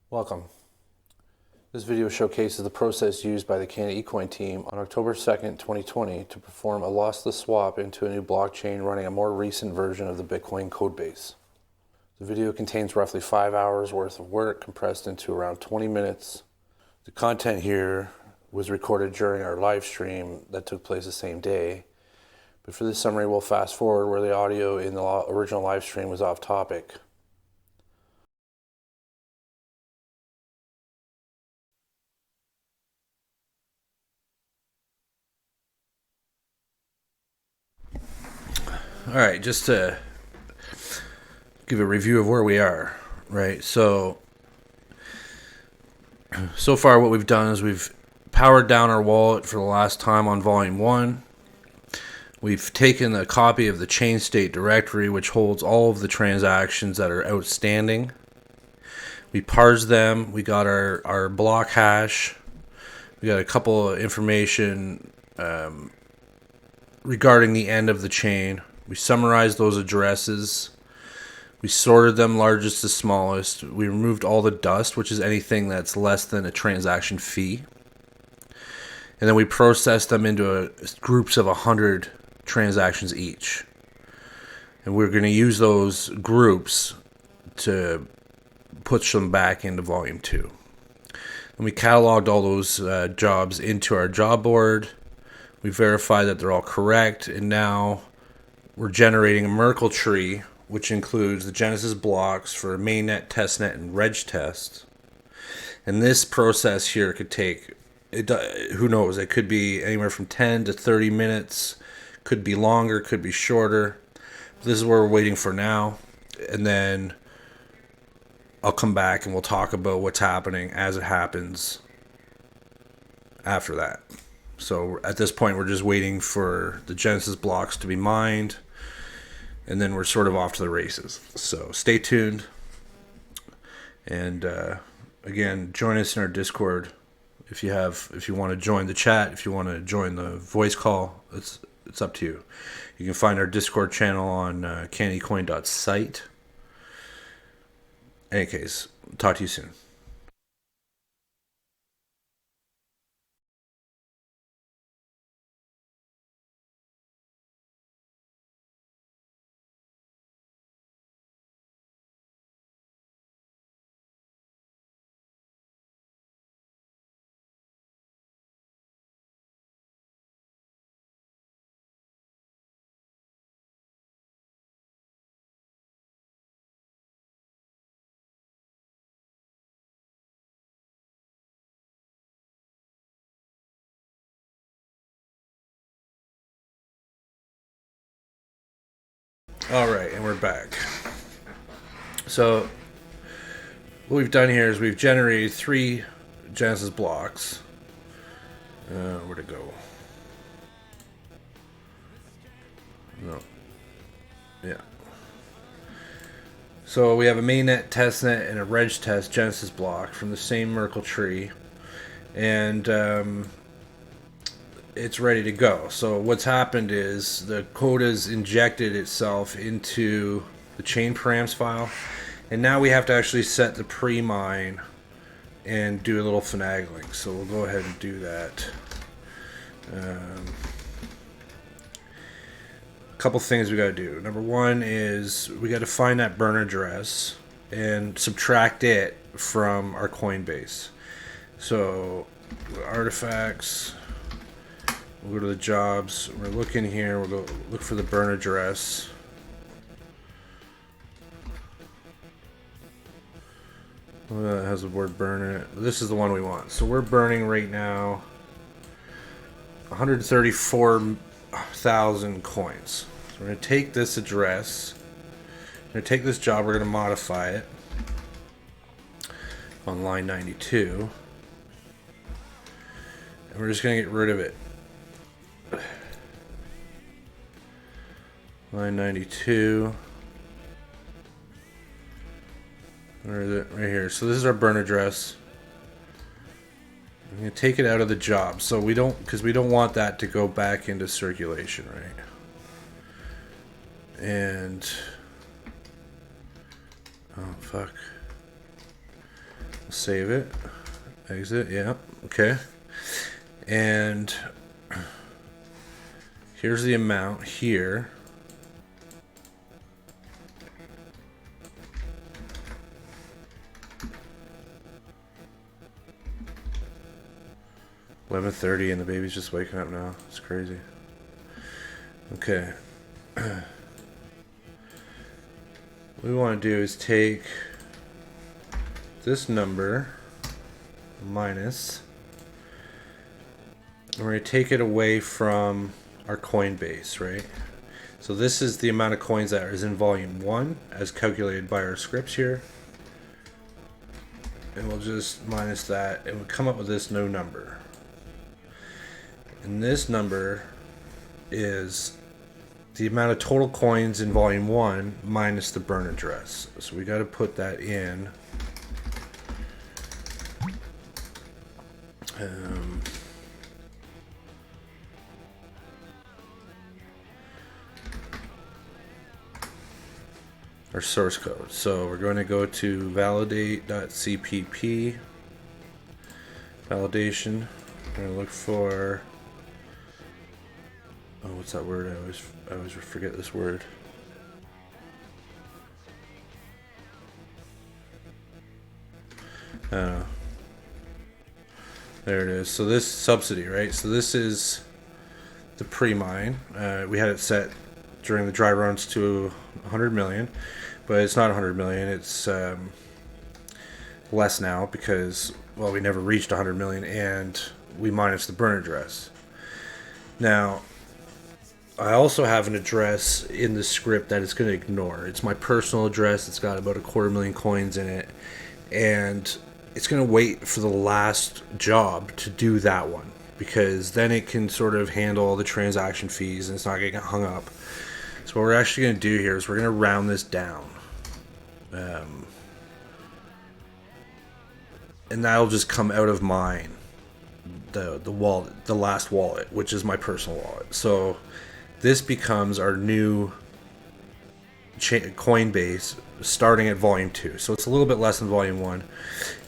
Welcome. This video showcases the process used by the Canada eCoin team on October 2nd, 2020 to perform a lossless swap into a new blockchain running a more recent version of the Bitcoin codebase. The video contains roughly 5 hours worth of work compressed into around 20 minutes. The content here was recorded during our live stream that took place the same day. But for this summary, we'll fast forward where the audio in the original live stream was off topic. All right, just to give a review of where we are, right? So far what we've done is we've powered down our wallet for the last time on volume 1. We've taken a copy of the chain state directory, which holds all of the transactions that are outstanding. We parsed them. We got our block hash. We got a couple of information regarding the end of the chain. We summarized those addresses. We sorted them largest to smallest. We removed all the dust, which is anything that's less than a transaction fee. And then we processed them into groups of 100 transactions each. And we're going to use those groups to push them back into volume 2. And we cataloged all those jobs into our job board. We verified that they're all correct. And now we're generating a Merkle tree, which includes the Genesis blocks for mainnet, testnet, and reg test. And this process here could take, who knows, it could be anywhere from 10 to 30 minutes, could be longer, could be shorter. This is what we're waiting for now. And then I'll come back and we'll talk about what's happening as it happens after that. So at this point, we're just waiting for the Genesis blocks to be mined. And then we're sort of off to the races. So stay tuned. And again, join us in our Discord if you want to join the chat, if you want to join the voice call. It's up to you. You can find our Discord channel on canecoin.site. In any case, talk to you soon. All right, and we're back. So what we've done here is we've generated 3 Genesis blocks. Where'd it go? No. Yeah. So we have a mainnet, testnet, and a reg test Genesis block from the same Merkle tree. And it's ready to go. So what's happened is the code has injected itself into the chain params file, and now we have to actually set the pre-mine and do a little finagling. So we'll go ahead and do that. A couple things we got to do. Number one is we got to find that burn address and subtract it from our Coinbase. So artifacts. We'll go to the jobs. We're looking here. We'll go look for the burn address. Well, that has the word burn in it. This is the one we want. So we're burning right now 134,000 coins. So we're going to take this address. We're going to take this job. We're going to modify it on line 92. And we're just going to get rid of it. Line 92. Where is it? Right here. So this is our burn address. I'm going to take it out of the job. So we don't, because we don't want that to go back into circulation, right? And oh fuck. Save it. Exit. Yeah. Okay. And here's the amount here. $11:30 and the baby's just waking up now. It's crazy. Okay. What we want to do is take this number minus, and we're going to take it away from our coin base, right? So this is the amount of coins that is in volume 1 as calculated by our scripts here. And we'll just minus that and we'll come up with this new number. And this number is the amount of total coins in volume 1 minus the burn address. So we got to put that in. Our source code. So we're going to go to validate.cpp validation. We're going to look for, oh, what's that word? I always forget this word. There it is. So this subsidy, right? So this is the pre-mine. We had it set during the dry runs to 100 million, but it's not 100 million. It's less now because, well, we never reached 100 million and we minus the burn address. Now, I also have an address in the script that it's going to ignore. It's my personal address. It's got about 250,000 coins in it, and it's going to wait for the last job to do that one, because then it can sort of handle all the transaction fees and it's not going to get hung up. So what we're actually going to do here is we're going to round this down. And that'll just come out of mine, the wallet, the last wallet, which is my personal wallet. So this becomes our new coin base starting at volume 2. So it's a little bit less than volume 1.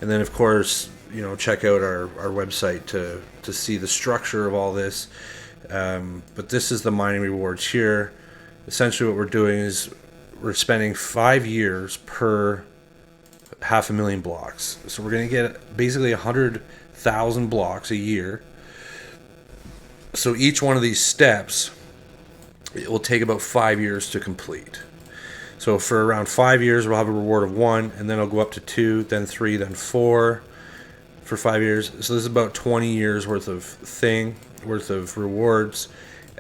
And then of course, you know, check out our website to see the structure of all this. But this is the mining rewards here. Essentially what we're doing is we're spending 5 years per 500,000 blocks. So we're going to get basically 100,000 blocks a year. So each one of these steps, it will take about 5 years to complete. So for around 5 years, we'll have a reward of 1, and then it'll go up to 2, then 3, then 4 for 5 years. So this is about 20 years worth of rewards.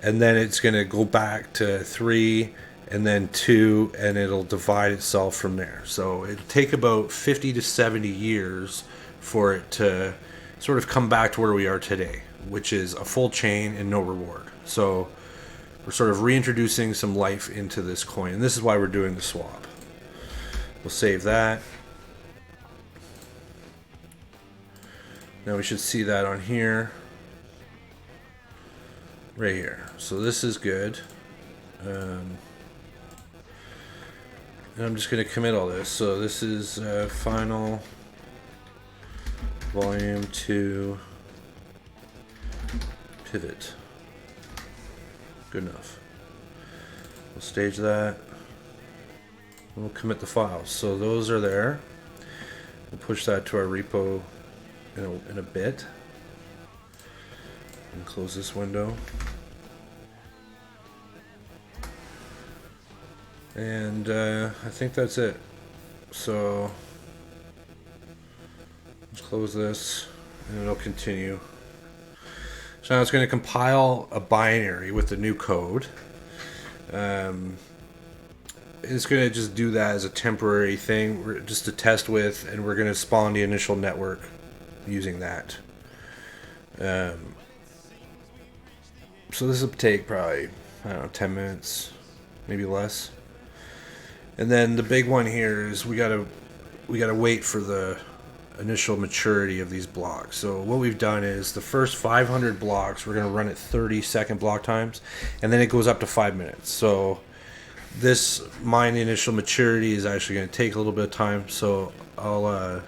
And then it's going to go back to 3 and then 2, and it'll divide itself from there. So it'll take about 50 to 70 years for it to sort of come back to where we are today, which is a full chain and no reward. So we're sort of reintroducing some life into this coin, and this is why we're doing the swap. We'll save that. Now we should see that on here. Right here. So this is good. And I'm just going to commit all this. So this is final volume 2 pivot. Good enough. We'll stage that. We'll commit the files. So those are there. We'll push that to our repo in a bit. And close this window. And I think that's it. So let's close this and it'll continue. So now it's going to compile a binary with the new code. It's going to just do that as a temporary thing, just to test with, and we're going to spawn the initial network using that. So this will take probably, I don't know, 10 minutes, maybe less. And then the big one here is we gotta wait for the initial maturity of these blocks. So what we've done is the first 500 blocks we're gonna run at 30-second block times, and then it goes up to 5 minutes. So this mine initial maturity is actually gonna take a little bit of time. So I'll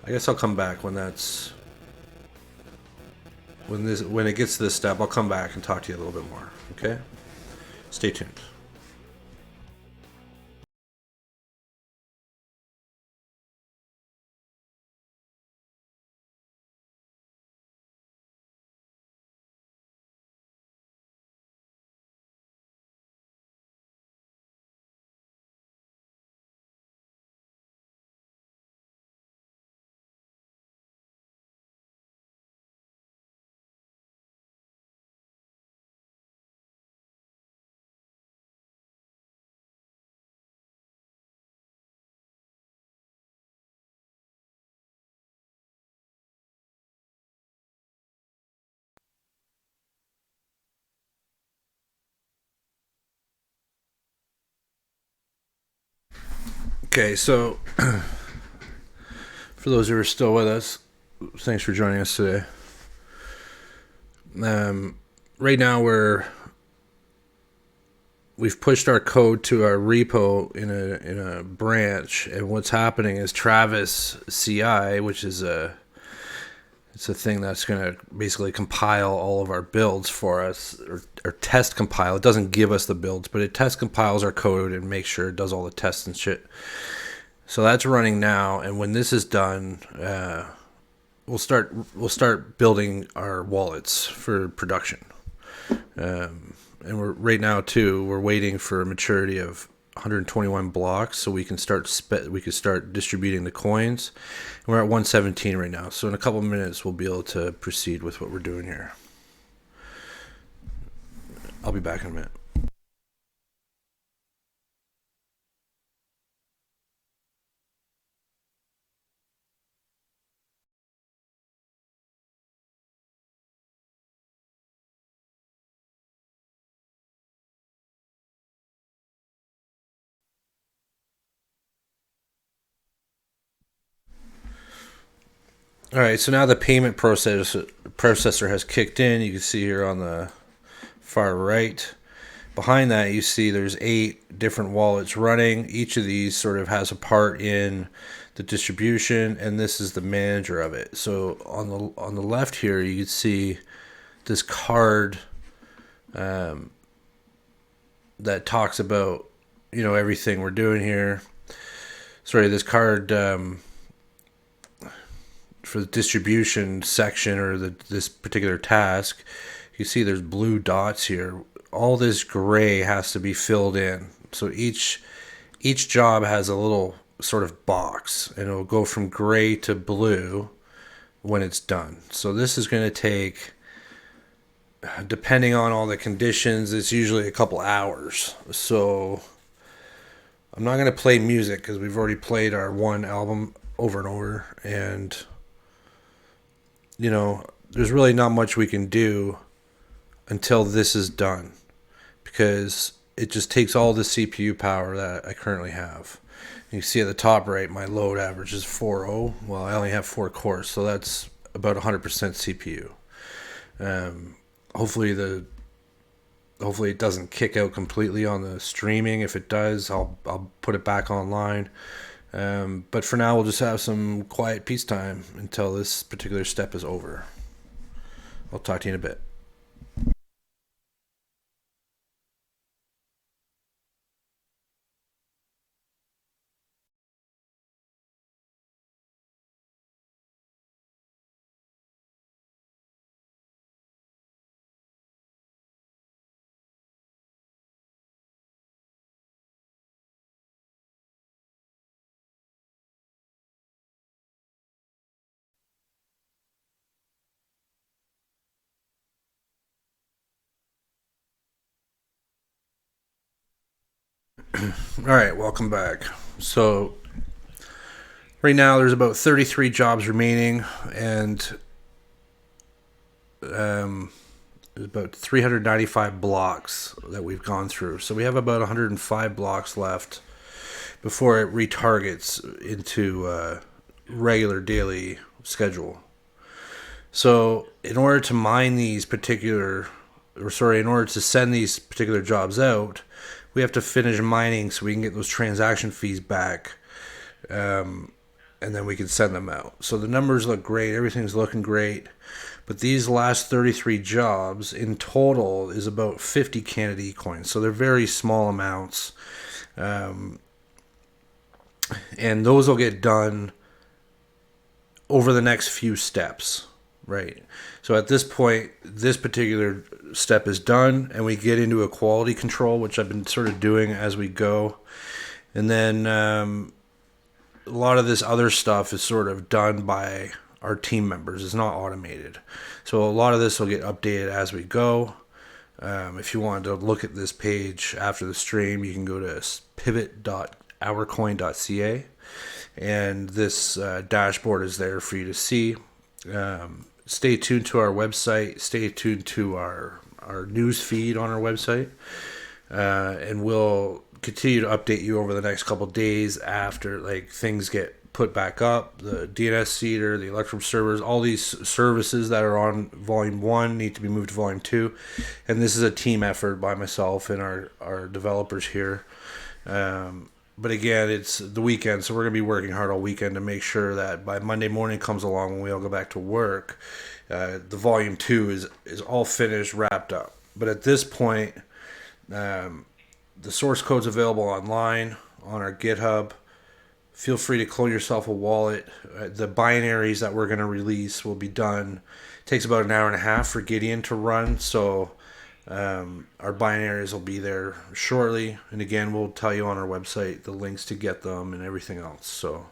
I guess I'll come back when it gets to this step. I'll come back and talk to you a little bit more. Okay, stay tuned. Okay, so for those who are still with us, thanks for joining us today. Right now we've pushed our code to our repo in a branch, and what's happening is Travis CI, which is it's a thing that's going to basically compile all of our builds for us, or test compile. It doesn't give us the builds, but it test compiles our code and makes sure it does all the tests and shit. So that's running now, and when this is done, we'll start building our wallets for production. And we're right now too. We're waiting for a maturity of 121 blocks, so we can start distributing the coins. And we're at 117 right now, so in a couple of minutes we'll be able to proceed with what we're doing here. I'll be back in a minute. All right, so now the payment processor has kicked in. You can see here on the far right. Behind that, you see there's 8 different wallets running. Each of these sort of has a part in the distribution, and this is the manager of it. So on the left here, you can see this card that talks about everything we're doing here. Sorry, this card for the distribution section, or this particular task. You see there's blue dots here. All this gray has to be filled in. So each job has a little sort of box, and it'll go from gray to blue when it's done. So this is going to take, depending on all the conditions, it's usually a couple hours. So I'm not going to play music because we've already played our one album over and over, and there's really not much we can do until this is done, because it just takes all the CPU power that I currently have. You see at the top right, my load average is 4.0. Well, I only have 4 cores, so that's about 100% CPU. Hopefully it doesn't kick out completely on the streaming. If it does, I'll put it back online. But for now, we'll just have some quiet peacetime until this particular step is over. I'll talk to you in a bit. All right, welcome back. So right now there's about 33 jobs remaining, and there's about 395 blocks that we've gone through. So we have about 105 blocks left before it retargets into regular daily schedule. So in order to in order to send these particular jobs out, we have to finish mining so we can get those transaction fees back. and then we can send them out. So the numbers look great, everything's looking great. But these last 33 jobs in total is about 50 Canada eCoins. So they're very small amounts. And those will get done over the next few steps, right? So at this point, this particular step is done, and we get into a quality control, which I've been sort of doing as we go. And then a lot of this other stuff is sort of done by our team members. It's not automated. So a lot of this will get updated as we go. If you want to look at this page after the stream, you can go to pivot.ourcoin.ca, and this dashboard is there for you to see. Stay tuned to our website. Stay tuned to our news feed on our website, and we'll continue to update you over the next couple days after like things get put back up. The DNS seeder, the Electrum servers, all these services that are on volume 1 need to be moved to volume 2, and this is a team effort by myself and our developers here. But again, it's the weekend, so we're going to be working hard all weekend to make sure that by Monday morning comes along when we all go back to work, the volume 2 is all finished, wrapped up. But at this point, the source code's available online on our GitHub. Feel free to clone yourself a wallet. The binaries that we're going to release will be done. It takes about an hour and a half for Gideon to run, so our binaries will be there shortly. And again, we'll tell you on our website the links to get them and everything else. So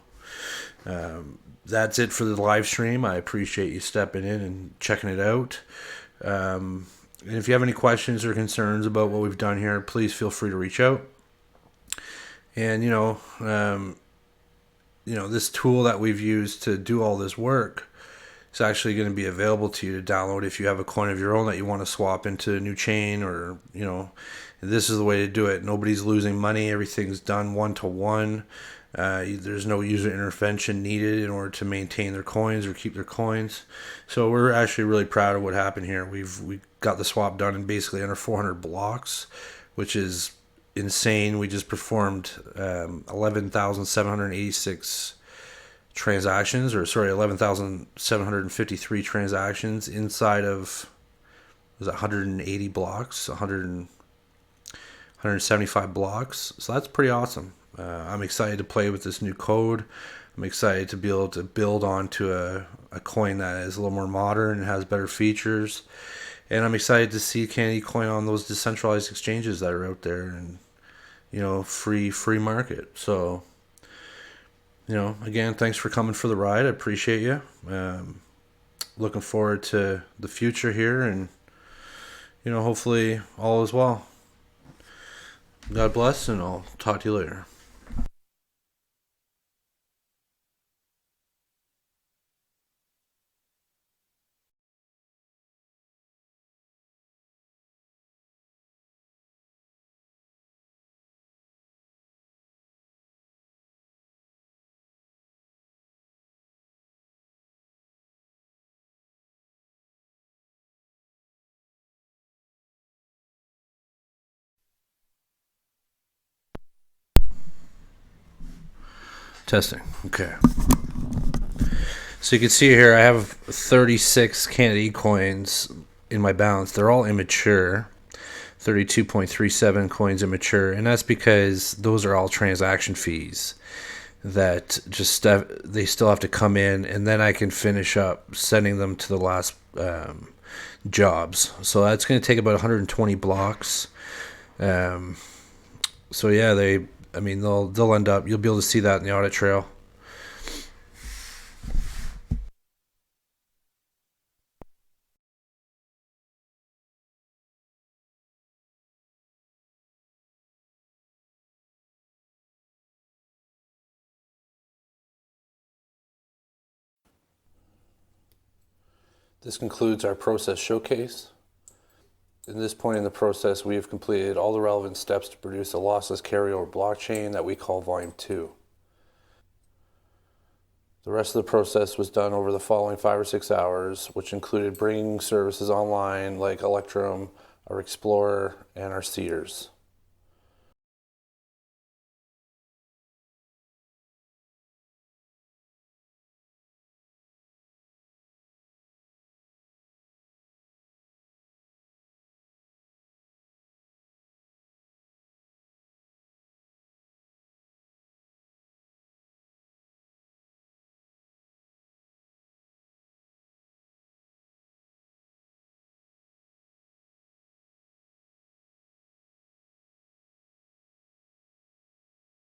that's it for the live stream. I appreciate you stepping in and checking it out. And if you have any questions or concerns about what we've done here, please feel free to reach out. And this tool that we've used to do all this work is actually going to be available to you to download if you have a coin of your own that you want to swap into a new chain, or this is the way to do it. Nobody's losing money. Everything's done one-to-one. There's no user intervention needed in order to maintain their coins or keep their coins. So we're actually really proud of what happened here. We got the swap done in basically under 400 blocks, which is insane. We just performed 11,786 transactions, 11,753 transactions inside of 180 blocks, 175 blocks. So that's pretty awesome. I'm excited to play with this new code. I'm excited to be able to build onto a coin that is a little more modern and has better features. And I'm excited to see Canada eCoin on those decentralized exchanges that are out there, and free market. So again, thanks for coming for the ride. I appreciate you. Looking forward to the future here, and hopefully all is well. God bless, and I'll talk to you later. Testing. Okay. So you can see here I have 36 Canada eCoins in my balance. They're all immature. 32.37 coins immature, and that's because those are all transaction fees that they still have to come in, and then I can finish up sending them to the last jobs. So that's going to take about 120 blocks. So yeah, they'll end up. You'll be able to see that in the audit trail. This concludes our process showcase. At this point in the process, we have completed all the relevant steps to produce a lossless carryover blockchain that we call Volume 2. The rest of the process was done over the following 5 or 6 hours, which included bringing services online like Electrum, our Explorer, and our seeders.